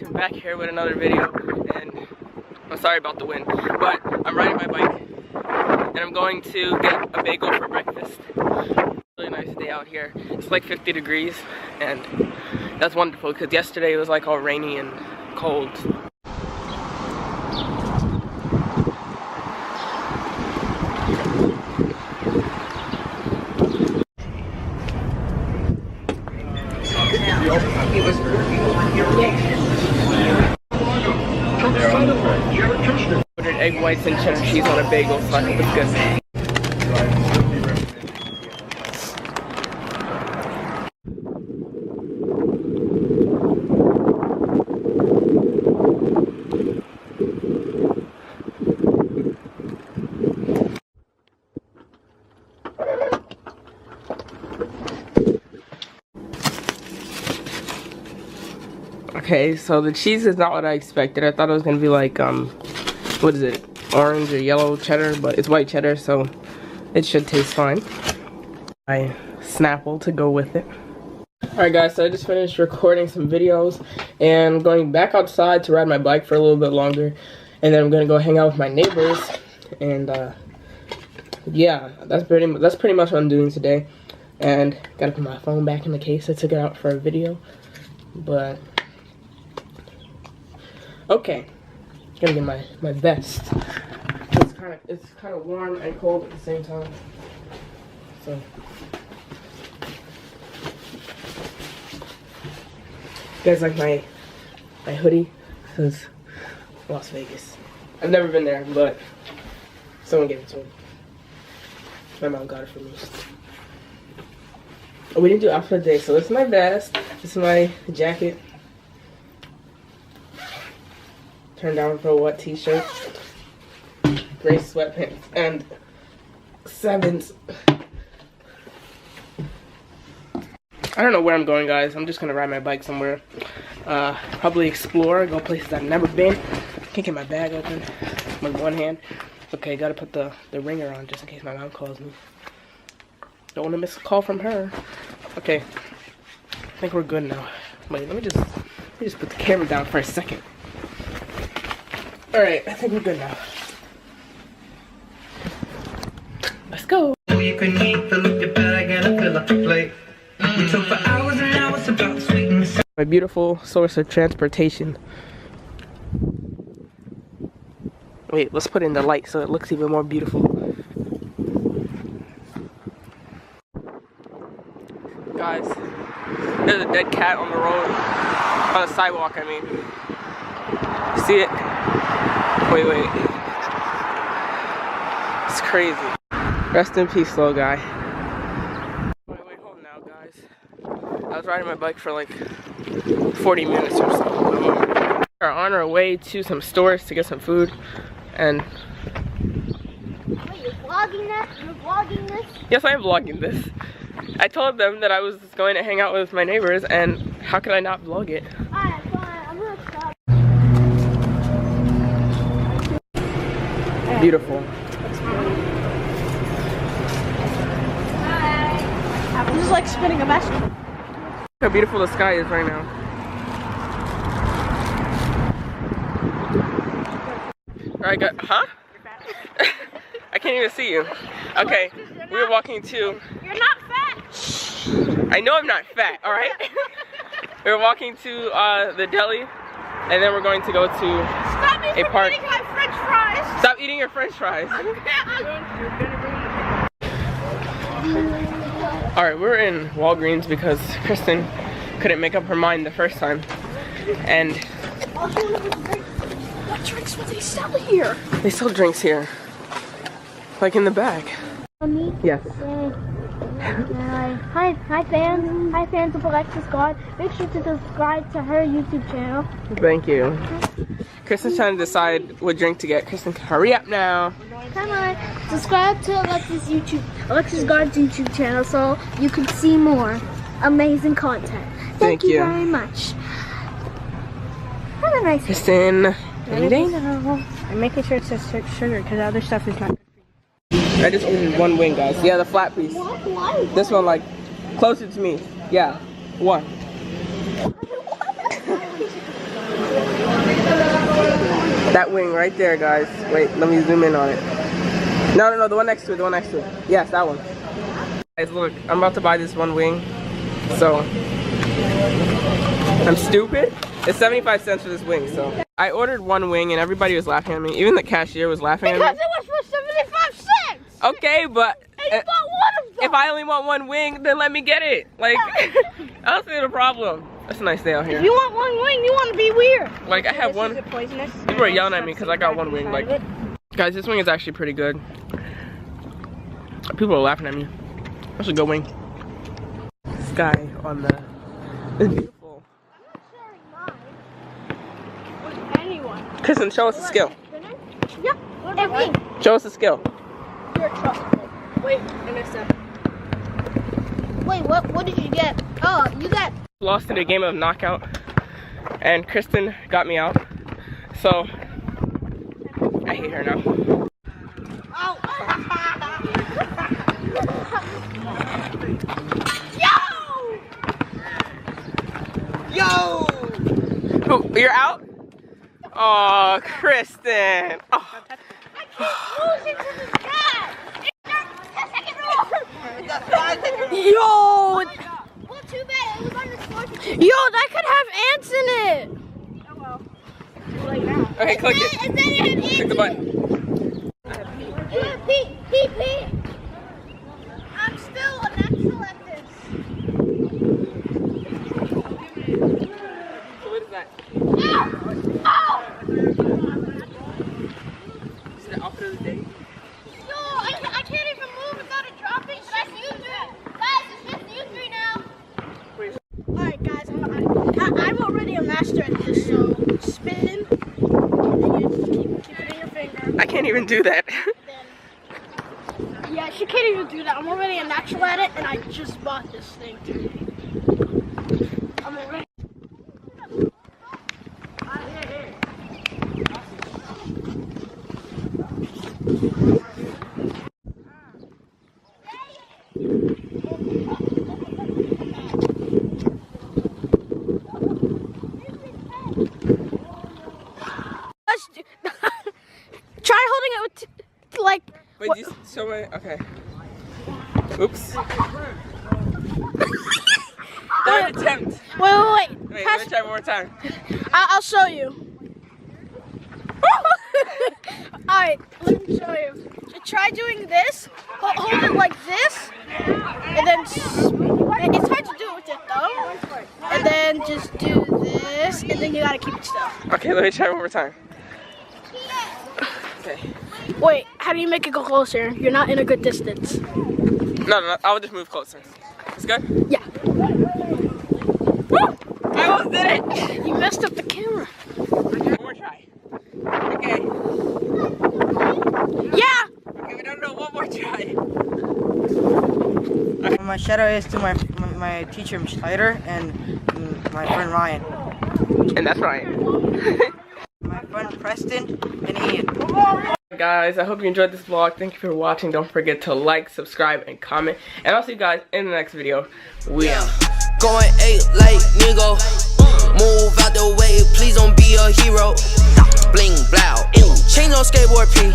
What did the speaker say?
guys, I'm back here with another video, and I'm sorry about the wind, but I'm riding my bike, and I'm going to get a bagel for breakfast. Really nice day out here. It's like 50 degrees, and that's wonderful, because yesterday it was like all rainy and cold. Ordered egg whites and cheddar cheese on a bagel, so I think it's good. Okay, so the cheese is not what I expected. I thought it was gonna be like, what is it? Orange or yellow cheddar, but it's white cheddar, so it should taste fine. My Snapple to go with it. Alright guys, so I just finished recording some videos and I'm going back outside to ride my bike for a little bit longer. And then I'm gonna go hang out with my neighbors. And yeah, that's pretty much what I'm doing today. And gotta put my phone back in the case. I took it out for a video. But okay, gonna get my vest. It's kind of warm and cold at the same time. So you guys like my hoodie? It says Las Vegas. I've never been there, but someone gave it to me. My mom got it for me. Oh, we didn't do outfit of the day, so this is my vest. This is my jacket. Turn down for a wet t-shirt. Gray sweatpants and 7s. I don't know where I'm going, guys. I'm just gonna ride my bike somewhere. Probably explore, go places I've never been. Can't get my bag open with one hand. Okay, gotta put the ringer on just in case my mom calls me. Don't want to miss a call from her. Okay, I think we're good now. Wait, let me just put the camera down for a second. All right, I think we're good now. Let's go. You can eat, fill up your bag, and fill up your plate. We talk for hours and hours about sweetness. My beautiful source of transportation. Wait, let's put in the light so it looks even more beautiful. Guys, there's a dead cat on the road, on the sidewalk, I mean. See it? Wait. It's crazy. Rest in peace, little guy. Wait, home now, guys. I was riding my bike for like 40 minutes or so. We're on our way to some stores to get some food, and... Wait, you're vlogging this? You're vlogging this? Yes, I am vlogging this. I told them that I was going to hang out with my neighbors, and how could I not vlog it? Alright, fine. I'm gonna stop. Beautiful. I'm just like spinning a message. Look how beautiful the sky is right now. Alright, guys. Huh? I can't even see you. Okay, we're walking to... You're not fat! I know I'm not fat, alright? We're walking to the deli, and then we're going to go to a park. Stop eating my french fries! Stop eating your french fries. Alright, we're in Walgreens because Kristen couldn't make up her mind the first time. And... What drinks will they sell here? They sell drinks here. Like in the back. Me? Yes. Hi fans of Alexis God. Make sure to subscribe to her YouTube channel. Thank you. Kristen's trying to decide what drink to get. Kristen, hurry up now. Come on. Subscribe to Alexis God's YouTube channel so you can see more amazing content. Thank you very much. Have a nice day. Kristen, I'm making sure it says sugar because other stuff is not. I just ordered one wing, guys. Yeah, the flat piece. This one, like, closer to me. Yeah, one. That wing right there, guys. Wait, let me zoom in on it. No, the one next to it, the one next to it. Yes, that one. Guys, look, I'm about to buy this one wing. So, I'm stupid. It's 75 cents for this wing, so. I ordered one wing and everybody was laughing at me. Even the cashier was laughing at me. Because it was for 75 cents! Okay, but and you bought one of them. If I only want one wing, then let me get it. Like, I don't see the problem. It's a nice day out here. If you want one wing, you want to be weird. Like, I have one. People are yelling at me because I got one wing. Like, guys, this wing is actually pretty good. People are laughing at me. That's a good wing. Sky on the. It's beautiful. I'm not sharing mine with anyone. Kristen, show us the skill. Yep. And me. Show us the skill. You're trustful. Wait, I missed that. Wait, what did you get? Oh, you got. Lost in a game of knockout, and Kristen got me out. So I hate her now. Oh. Yo! Oh, you're out? Oh, Kristen. Oh. I keep losing to this guy. Yo! Oh, well, too bad. It was on the floor. Yo, that could have ants in it. Oh well. Like now. Okay, click it. And then it had ants. Click the button. Pee. I'm still a natural at this. So what is that? Ow! Is it the outfit of the day? Yo, I can't even move without it dropping. That's you three. Guys, it's just you three now. Alright guys, I'm already a master at this, so spin, and you keep it in your finger. I can't even do that. Yeah, she can't even do that. I'm already a natural at it, and I just bought this thing. I'm already. Try holding it with like. Wait, do you show me? Okay. Oops. Third attempt. Wait. Wait, let me try one more time. I'll show you. Alright, let me show you. Try doing this. Hold it like this. And then it's hard to do it with your thumb. And then just do this. And then you gotta keep it still. Okay, let me try one more time. Okay. Wait, how do you make it go closer? You're not in a good distance. No, I'll just move closer. It's good? Yeah. Woo! I almost did it! You messed up the camera. One more try. Okay. Yeah! Okay, we don't know. One more try. My shout out is to my teacher, Ms. Hyder, and my friend Ryan. And that's Ryan. My friend Preston and Ian. Guys, I hope you enjoyed this vlog. Thank you for watching. Don't forget to like, subscribe, and comment. And I'll see you guys in the next video. We out. Going 8 like nigga. Move out the way, please don't be a hero. Bling blow. Chain on skateboard P.